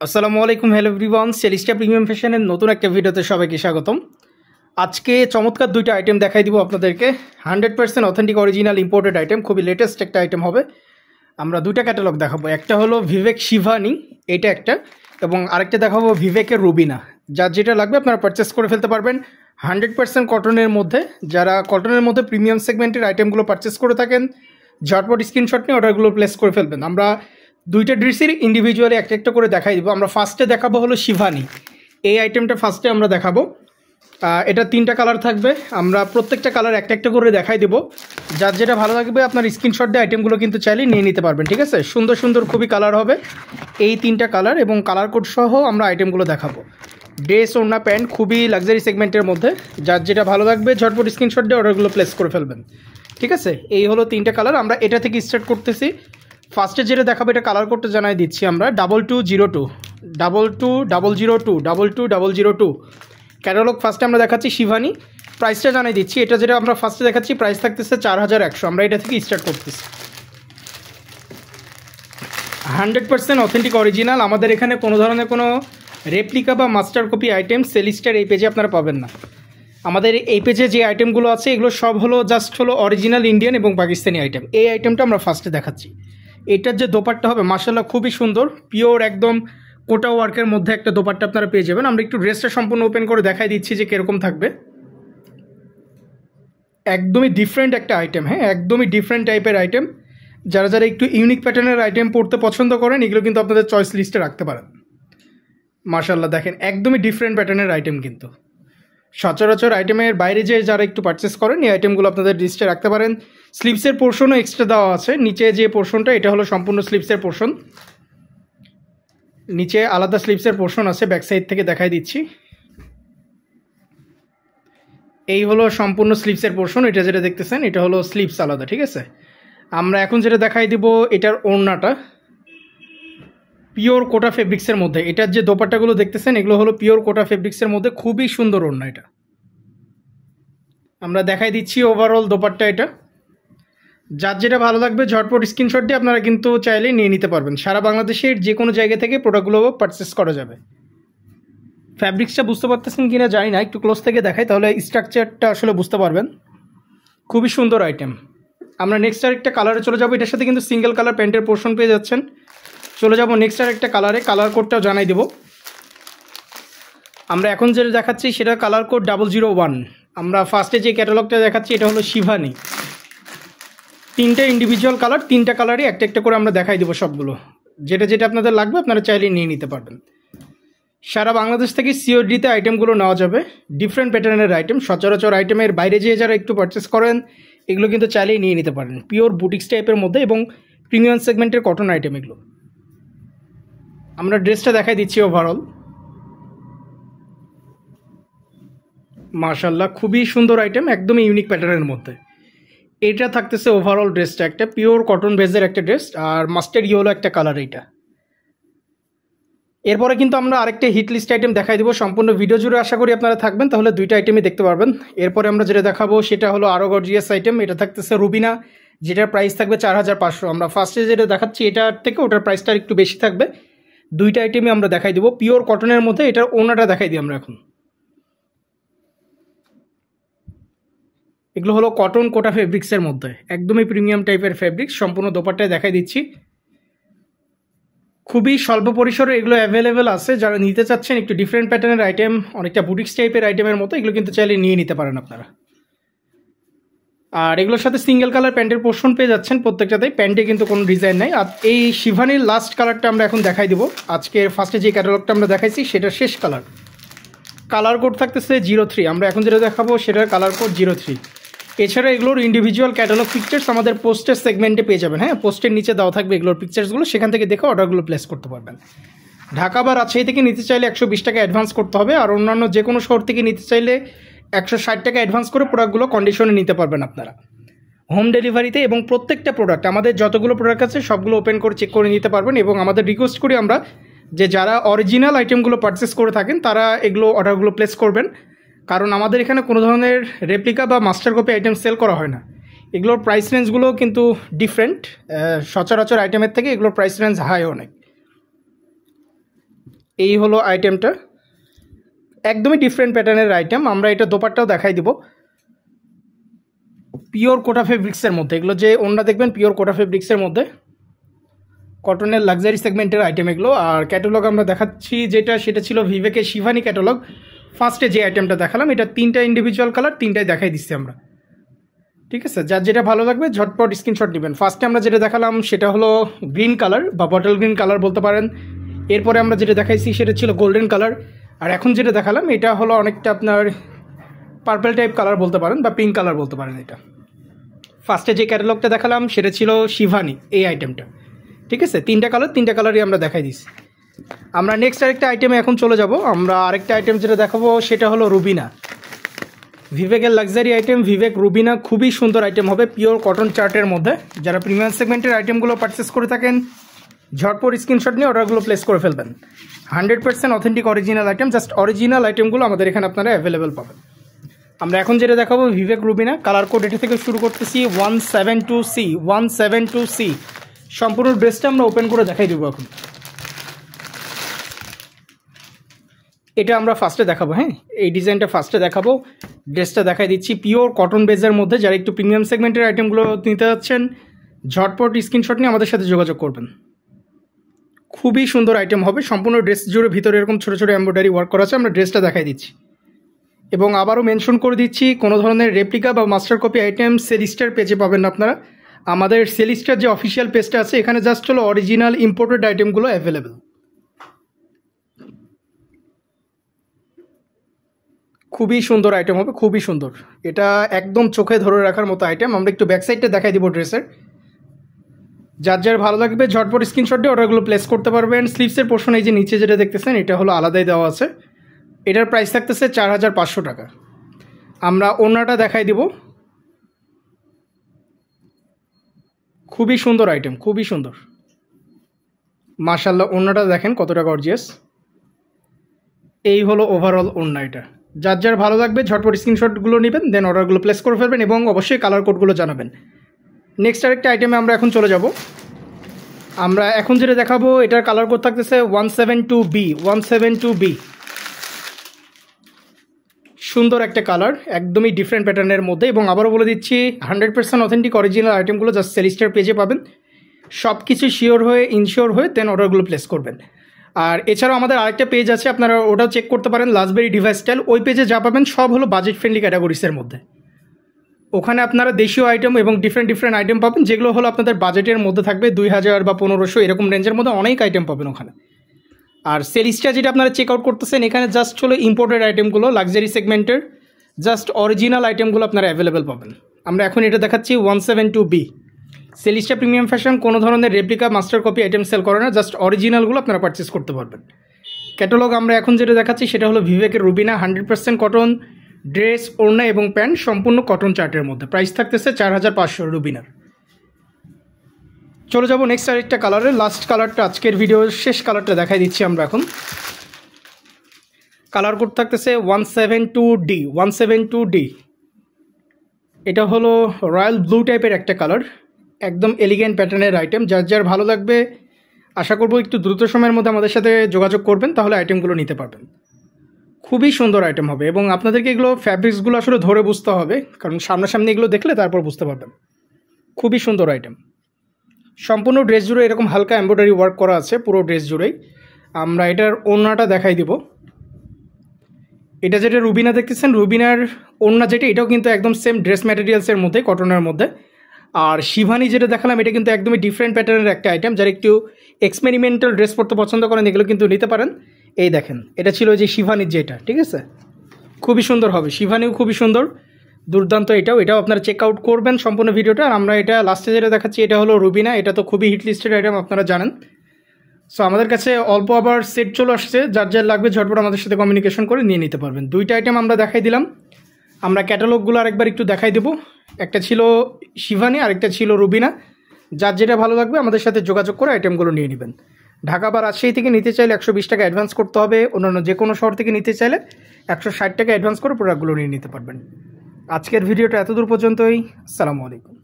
আসসালামু আলাইকুম, hello everyone. সেলিস্টা premium ফ্যাশনের নতুন একটা ভিডিওতে সবাইকে স্বাগতম। আজকে চমৎকার দুইটা আইটেম দেখাই দিব আপনাদেরকে। 100% অথেন্টিক অরিজিনাল ইম্পোর্টেড আইটেম, খুবই লেটেস্ট একটা আইটেম হবে। আমরা দুইটা ক্যাটালগ দেখাবো, একটা হলো ভিভেক শিভানি, এটা একটা, এবং আরেকটা দেখাবো ভিভেকের রুবিনা। যার যেটা লাগবে আপনারা পারচেস করে ফেলতে পারবেন। 100% কটনের মধ্যে, যারা কটনের মধ্যে প্রিমিয়াম সেগমেন্টের আইটেমগুলো পারচেস করে থাকেন, ঝটপট স্ক্রিনশট নিয়ে অর্ডারগুলো প্লেস করে ফেলবেন। আমরা দুইটা ড্রেসের ইন্ডিভিজুয়ালি একটা একটা করে দেখাই দিব। আমরা ফার্স্টে দেখাবো হলো শিভানি, এই আইটেমটা ফার্স্টে আমরা দেখাবো। এটা 3টা কালার থাকবে, আমরা প্রত্যেকটা কালার একটা একটা করে দেখাই দেবো। যার যেটা ভালো লাগবে আপনার স্ক্রিনশট দিয়ে আইটেমগুলো কিন্তু চাইলে নিয়ে নিতে পারবেন, ঠিক আছে? সুন্দর সুন্দর খুবই কালার হবে, এই 3টা কালার এবং কালার কোড সহ আমরা আইটেমগুলো দেখাবো। ড্রেস, ওড়না, প্যান্ট, খুবই লাক্সারি সেগমেন্টের মধ্যে। যার যেটা ভালো লাগবে ঝটপট স্ক্রিনশট দিয়ে অর্ডারগুলো প্লেস করে ফেলবেন, ঠিক আছে? এই হলো 3টা কালার, আমরা এটা থেকে স্টার্ট করতেছি। ফার্স্টে যেটা দেখাবো এটা কালার কোডটা জানাই দিচ্ছি আমরা, 2202 22 002 22 ক্যাটালগ। ফার্স্টে আমরা দেখাচ্ছি শিভানি, প্রাইসটা জানাই দিচ্ছি। এটা যেটা আমরা ফার্স্টে দেখাচ্ছি প্রাইস থাকতেছে 4100। আমরা এটা থেকে স্টার্ট করতেছি। 100% অথেন্টিক অরিজিনাল। আমাদের এখানে কোনো ধরনের কোনো রেপ্লিকা বা মাস্টার কপি আইটেম সেলিস্টার এই পেজে আপনারা পাবেন না। আমাদের এই পেজে যে আইটেমগুলো আছে এগুলো সব হলো জাস্ট হলো অরিজিনাল ইন্ডিয়ান এবং পাকিস্তানি আইটেম। এই আইটেমটা আমরা ফার্স্টে দেখাচ্ছি। এটার যে দোপাট্টা হবে মাশাআল্লাহ খুবই সুন্দর, পিওর একদম কোটা ওয়ার্কের মধ্যে একটা দোপাট্টা আপনারা পেয়ে যাবেন। আমরা একটু ড্রেসটা সম্পূর্ণ ওপেন করে দেখাই দিচ্ছি যে কীরকম থাকবে। একদমই ডিফারেন্ট একটা আইটেম, হ্যাঁ, একদমই ডিফারেন্ট টাইপের আইটেম। যারা যারা একটু ইউনিক প্যাটার্নের আইটেম পড়তে পছন্দ করেন এগুলো কিন্তু আপনাদের চয়েস লিস্টে রাখতে পারেন। মাশাআল্লাহ দেখেন, একদমই ডিফারেন্ট প্যাটার্নের আইটেম। কিন্তু সচরাচর আইটেমের বাইরে যে যারা একটু পারচেস করেন এই আইটেমগুলো আপনাদের লিস্টে রাখতে পারেন। স্লিপসের পোর্শনও এক্সট্রা দেওয়া আছে। নিচে যে পোর্শনটা এটা হলো সম্পূর্ণ স্লিপসের পোর্শন, নিচে আলাদা স্লিপসের পোর্শন আছে, ব্যাক সাইড থেকে দেখাই দিচ্ছি। এই হলো সম্পূর্ণ স্লিপসের পোর্শন, এটা যেটা দেখতেছেন এটা হলো স্লিপস আলাদা, ঠিক আছে? আমরা এখন যেটা দেখাই দিব এটার ওড়নাটা পিওর কোটা ফেব্রিক্সের মধ্যে। এটার যে দোপাট্টাগুলো দেখতেছেন এগুলো হলো পিওর কোটা ফেব্রিক্সের মধ্যে, খুবই সুন্দর ওড়না এটা। আমরা দেখাই দিচ্ছি ওভারঅল দোপাট্টা এটা। যার যেটা ভালো লাগবে ঝটপট স্ক্রিনশট দিয়ে আপনারা কিন্তু চাইলেই নিয়ে নিতে পারবেন। সারা বাংলাদেশের যে কোনো জায়গা থেকে প্রোডাক্টগুলো পারচেস করা যাবে। ফ্যাব্রিক্সটা বুঝতে পারতেছেন কিনা জানি না, একটু ক্লোজ থেকে দেখাই তাহলে স্ট্রাকচারটা আসলে বুঝতে পারবেন। খুবই সুন্দর আইটেম। আমরা নেক্সট আরেকটা কালারে চলে যাবো। এটার সাথে কিন্তু সিঙ্গেল কালার প্যান্টের পোর্শন পেয়ে যাচ্ছেন। চলে যাব নেক্সট আরেকটা কালারে, কালার কোডটাও জানাই দেবো। আমরা এখন যেটা দেখাচ্ছি সেটা কালার কোড 001। আমরা ফার্স্টে যে ক্যাটালগটা দেখাচ্ছি এটা হলো শিভানি। 3টা ইন্ডিভিজুয়াল কালার, 3টা কালারই একটা একটা করে আমরা দেখাই দেবো সবগুলো। যেটা যেটা আপনাদের লাগবে আপনারা চাইলে নিয়ে নিতে পারবেন। সারা বাংলাদেশ থেকে সিওডিতে আইটেমগুলো নেওয়া যাবে। ডিফারেন্ট প্যাটার্নের আইটেম, সচরাচর আইটেমের বাইরে যেয়ে যারা একটু পারচেস করেন এগুলো কিন্তু চাইলেই নিয়ে নিতে পারেন। পিওর বুটিক্স টাইপের মধ্যে এবং প্রিমিয়াম সেগমেন্টের কটন আইটেম এগুলো। আমরা ড্রেসটা দেখাই দিচ্ছি ওভারঅল। মাশাআল্লাহ খুবই সুন্দর আইটেম, একদমই ইউনিক প্যাটার্নের মধ্যে। এটা থাকতেছে ওভারঅল ড্রেসটা, একটা পিওর কটন বেজের একটা ড্রেস, আর মাস্টার্ড ইয়েলো একটা কালার এইটা। এরপরে কিন্তু আমরা আরেকটা হিট লিস্ট আইটেম দেখাই দেবো। সম্পূর্ণ ভিডিও জুড়ে আশা করি আপনারা থাকবেন, তাহলে দুইটা আইটেমই দেখতে পারবেন। এরপরে আমরা যেটা দেখাবো সেটা হলো আরও গর্জিয়াস আইটেম। এটা থাকতেছে রুবিনা, যেটার প্রাইস থাকবে 4500। আমরা ফার্স্টে যেটা দেখাচ্ছি এটার থেকে ওটার প্রাইসটা একটু বেশি থাকবে। দুইটা আইটেমই আমরা দেখাই দেবো পিওর কটনের মধ্যে। এটার ওনাটা দেখাই দিই আমরা এখন। এগুলো হলো কটন কোটা ফেব্রিক্সের মধ্যে, একদমই প্রিমিয়াম টাইপের ফেব্রিক্স। সম্পূর্ণ দোপাট্টায় দেখাই দিচ্ছি। খুবই স্বল্প পরিসরে এগুলো অ্যাভেলেবেল আছে। যারা নিতে চাচ্ছেন একটু ডিফারেন্ট প্যাটার্নের আইটেম, অনেকটা বুটিক্স টাইপের আইটেমের মতো, এগুলো কিন্তু চাইলে নিয়ে নিতে পারেন আপনারা। আর এগুলোর সাথে সিঙ্গেল কালার প্যান্টের পোর্শন পেয়ে যাচ্ছেন প্রত্যেকটাতেই। প্যান্টে কিন্তু কোনো ডিজাইন নাই। আর এই শিভানির লাস্ট কালারটা আমরা এখন দেখাই দেবো। আজকে ফার্স্টে যে ক্যাটালগটা আমরা দেখাইছি সেটা শেষ কালার। কালার কোড থাকতেছে 03। আমরা এখন যেটা দেখাবো সেটার কালার কোড 03। এছাড়া এগুলোর ইন্ডিভিজুয়াল ক্যাটালগ পিকচার্স আমাদের পোস্টের সেগমেন্টে পেয়ে যাবেন। হ্যাঁ, পোস্টের নিচে দেওয়া থাকবে এগুলোর পিকচার্সগুলো, সেখান থেকে দেখে অর্ডারগুলো প্লেস করতে পারবেন। ঢাকা বা রাজশাহী থেকে নিতে চাইলে 120 টাকা অ্যাডভান্স করতে হবে। আর অন্যান্য যে কোনো শহর থেকে নিতে চাইলে 160 টাকা অ্যাডভান্স করে প্রোডাক্টগুলো কন্ডিশনে নিতে পারবেন আপনারা হোম ডেলিভারিতে। এবং প্রত্যেকটা প্রোডাক্ট আমাদের যতগুলো প্রোডাক্ট আছে সবগুলো ওপেন করে চেক করে নিতে পারবেন। এবং আমাদের রিকোয়েস্ট করি আমরা যে যারা অরিজিনাল আইটেমগুলো পারচেস করে থাকেন তারা এগুলো অর্ডারগুলো প্লেস করবেন, কারণ আমাদের এখানে কোনো ধরনের রেপ্লিকা বা মাস্টার কপি আইটেম সেল করা হয় না। এগুলোর প্রাইস রেঞ্জগুলো কিন্তু ডিফারেন্ট, সচরাচর আইটেমের থেকে এগুলোর প্রাইস রেঞ্জ হাই অনেক। এই হলো আইটেমটা, একদমই ডিফারেন্ট প্যাটার্নের আইটেম। আমরা এটা দোপাট্টাও দেখাই দিব, পিওর কোটা ফেব্রিক্সের মধ্যে। এগুলো যে ওড়না দেখবেন পিওর কোটা ফেব্রিক্সের মধ্যে, কটনের লাক্সারি সেগমেন্টের আইটেম এগুলো। আর ক্যাটালগ আমরা দেখাচ্ছি যেটা, সেটা ছিল ভিভেকের শিভানি ক্যাটালগ। ফার্স্টে যে আইটেমটা দেখালাম এটা 3টা ইন্ডিভিজুয়াল কালার, 3টাই দেখাই দিচ্ছি আমরা, ঠিক আছে। যার যেটা ভালো লাগবে ঝটপট স্ক্রিনশট নেবেন। ফার্স্টে আমরা যেটা দেখালাম সেটা হলো গ্রিন কালার বা বটল গ্রিন কালার বলতে পারেন। এরপরে আমরা যেটা দেখাইছি সেটা ছিল গোল্ডেন কালার। আর এখন যেটা দেখালাম এটা হলো অনেকটা আপনার পার্পল টাইপ কালার বলতে পারেন বা পিঙ্ক কালার বলতে পারেন। এটা ফার্স্টে যে ক্যাটালগটা দেখালাম সেটা ছিল শিভানি এই আইটেমটা, ঠিক আছে। 3টা কালার, 3টা কালারই আমরা দেখাই দিচ্ছি। আমরা নেক্সট আরেকটা আইটেমে এখন চলে যাব। আমরা আরেকটা আইটেম যেটা দেখাবো সেটা হলো রুবিনা, ভিভেকের লাক্সারি আইটেম ভিভেক রুবিনা। খুবই সুন্দর আইটেম হবে, পিওর কটন চার্টের মধ্যে। যারা প্রিমিয়াম সেগমেন্টের আইটেমগুলো পারচেস করে থাকেন ঝটপট স্ক্রিনশট নিয়ে অর্ডারগুলো প্লেস করে ফেলবেন। 100% authentic original item, just original আইটেমগুলো আমাদের এখানে আপনারা অ্যাভেলেবেল পাবেন। আমরা এখন যেটা দেখাবো ভিভেক রুবিনা, কালার কোড এটা থেকে শুরু করতেছি 172C 172C। সম্পূর্ণ ড্রেসটা আমরা ওপেন করে দেখাই দেবো এখন। এটা আমরা ফার্স্টে দেখাবো, হ্যাঁ এই ডিজাইনটা ফার্স্টে দেখাবো। ড্রেসটা দেখাই দিচ্ছি পিওর কটন বেজের মধ্যে। যারা একটু প্রিমিয়াম সেগমেন্টের আইটেমগুলো নিতে যাচ্ছেন ঝটপট স্ক্রিনশট নিয়ে আমাদের সাথে যোগাযোগ করবেন। খুবই সুন্দর আইটেম হবে, সম্পূর্ণ ড্রেস জুড়ে ভিতরে এরকম ছোটো ছোটো এমব্রয়ডারি ওয়ার্ক করা আছে। আমরা ড্রেসটা দেখাই দিচ্ছি এবং আবারও মেনশন করে দিচ্ছি কোনো ধরনের রেপ্লিকা বা মাস্টার কপি আইটেম সেলিস্টার পেজে পাবেন না আপনারা। আমাদের সেলিস্টার যে অফিসিয়াল পেজটা আছে এখানে জাস্ট হলো অরিজিনাল ইম্পোর্টেড আইটেমগুলো অ্যাভেলেবেল। খুবই সুন্দর আইটেম হবে, খুবই সুন্দর। এটা একদম চোখে ধরে রাখার মতো আইটেম। আমরা একটু ব্যাক সাইডটা দেখাই দিব ড্রেসের। যার যার ভালো লাগবে ঝটপট স্ক্রিনশট দিয়ে অর্ডারগুলো প্লেস করতে পারবেন। স্লিভসের পোর্শন এই যে নিচে যেটা দেখতেছেন এটা হলো আলাদাই দেওয়া আছে। এটার প্রাইস থাকতেছে 4500 টাকা। আমরা ওড়নাটা দেখাই দিব, খুবই সুন্দর আইটেম, খুবই সুন্দর মাশাআল্লাহ। ওড়নাটা দেখেন কতটা গর্জিয়াস। এই হলো ওভারঅল ওড়না। এটা যার যার ভালো লাগবে ঝটপট স্ক্রিনশটগুলো নেবেন, দেন অর্ডারগুলো প্লেস করে ফেলবেন এবং অবশ্যই কালার কোডগুলো জানাবেন। নেক্সট আরেকটা আইটেমে আমরা এখন চলে যাব। আমরা এখন যেটা দেখাবো এটার কালার কোড থাকতেছে 172B 172B। সুন্দর একটা কালার, একদমই ডিফারেন্ট প্যাটার্নের মধ্যে। এবং আবারও বলে দিচ্ছি 100% অথেন্টিক অরিজিনাল আইটেমগুলো জাস্ট সেলিস্টার পেজে পাবেন। সব কিছু শিওর হয়ে ইনশিওর হয়ে দেন অর্ডারগুলো প্লেস করবেন। আর এছাড়াও আমাদের আরেকটা পেজ আছে, আপনারা ওটাও চেক করতে পারেন, লাস্টবেরি ডিভাইস স্টাইল। ওই পেজে যা পাবেন সব হলো বাজেট ফ্রেন্ডলি ক্যাটাগরিসের মধ্যে। ওখানে আপনারা দেশীয় আইটেম এবং ডিফারেন্ট আইটেম পাবেন যেগুলো হলো আপনাদের বাজেটের মধ্যে থাকবে। 2000 বা 1500 এরকম রেঞ্জের মধ্যে অনেক আইটেম পাবেন ওখানে। আর সেলিস্টা যেটা আপনারা চেক আউট করতেছেন এখানে জাস্ট হলো ইম্পোর্টেড আইটেমগুলো, লাক্সারি সেগমেন্টের জাস্ট অরিজিনাল আইটেমগুলো আপনারা অ্যাভেলেবেল পাবেন। আমরা এখন এটা দেখাচ্ছি 172B। সেলিস্টা প্রিমিয়াম ফ্যাশন কোনো ধরনের replica master copy item sale করে না, জাস্ট অরিজিনালগুলো আপনারা পারচেস করতে পারবেন। ক্যাটালগ আমরা এখন যেটা দেখাচ্ছি সেটা হলো ভিভেকের রুবিনা, 100% কটন ড্রেস, ওড়না এবং প্যান্ট, সম্পূর্ণ কটন চার্টের মধ্যে। প্রাইস থাকতেছে 4500 রুবিনার। চলে যাব নেক্সট আরেকটা কালারের, লাস্ট কালারটা আজকের ভিডিওর শেষ কালারটা দেখাই দিচ্ছি আমরা এখন। কালার কোড থাকতেছে 172D 172D। এটা হলো রয়্যাল ব্লু টাইপের একটা কালার, একদম এলিগেন্ট প্যাটার্নের আইটেম। যার যার ভালো লাগবে আশা করব একটু দ্রুত সময়ের মধ্যে আমাদের সাথে যোগাযোগ করবেন, তাহলে আইটেমগুলো নিতে পারবেন। খুবই সুন্দর আইটেম হবে এবং আপনাদেরকে এগুলো ফ্যাব্রিক্সগুলো আসলে ধরে বুঝতে হবে, কারণ সামনাসামনি এগুলো দেখলে তারপর বুঝতে পারবেন। খুবই সুন্দর আইটেম। সম্পূর্ণ ড্রেস জুড়ে এরকম হালকা এমব্রয়ডারি ওয়ার্ক করা আছে পুরো ড্রেস জুড়েই। আমরা এটার ওড়নাটা দেখাই দিব। এটা যেটা রুবিনা দেখতেছেন, রুবিনার ওড়না যেটা, এটাও কিন্তু একদম সেম ড্রেস ম্যাটেরিয়ালসের মধ্যে, কটনের মধ্যে। আর শিভানি যেটা দেখালাম এটা কিন্তু একদমই ডিফারেন্ট প্যাটার্নের একটা আইটেম। যারা একটু এক্সপেরিমেন্টাল ড্রেস পরতে পছন্দ করেন এগুলো কিন্তু নিতে পারেন। এই দেখেন এটা ছিল যে শিভানির যেটা, ঠিক আছে, খুবই সুন্দর হবে। শিভানিও খুবই সুন্দর, দুর্দান্ত। এটাও আপনারা চেক আউট করবেন সম্পূর্ণ ভিডিওটা। আর আমরা এটা লাস্টে যেটা দেখাচ্ছি এটা হলো রুবিনা, এটা তো খুবই হিট লিস্টেড আইটেম আপনারা জানেন। সো আমাদের কাছে অল্প আবার সেট চলে আসছে, যার যার লাগবে ঝটপট আমাদের সাথে কমিউনিকেশন করে নিয়ে নিতে পারবেন। দুইটা আইটেম আমরা দেখাই দিলাম। আমরা ক্যাটালগুলো আরেকবার একটু দেখাই দেবো। একটা ছিল শিভানি, আরেকটা ছিল রুবিনা। যার যেটা ভালো লাগবে আমাদের সাথে যোগাযোগ করে আইটেমগুলো নিয়ে নেবেন। ঢাকা বা রাজশাহী থেকে নিতে চাইলে 120 টাকা অ্যাডভান্স করতে হবে। অন্যান্য যে কোনো শহর থেকে নিতে চাইলে 160 টাকা অ্যাডভান্স করে প্রোডাক্টগুলো নিয়ে নিতে পারবেন। আজকের ভিডিওটা এতদূর পর্যন্তই। আসসালামু আলাইকুম।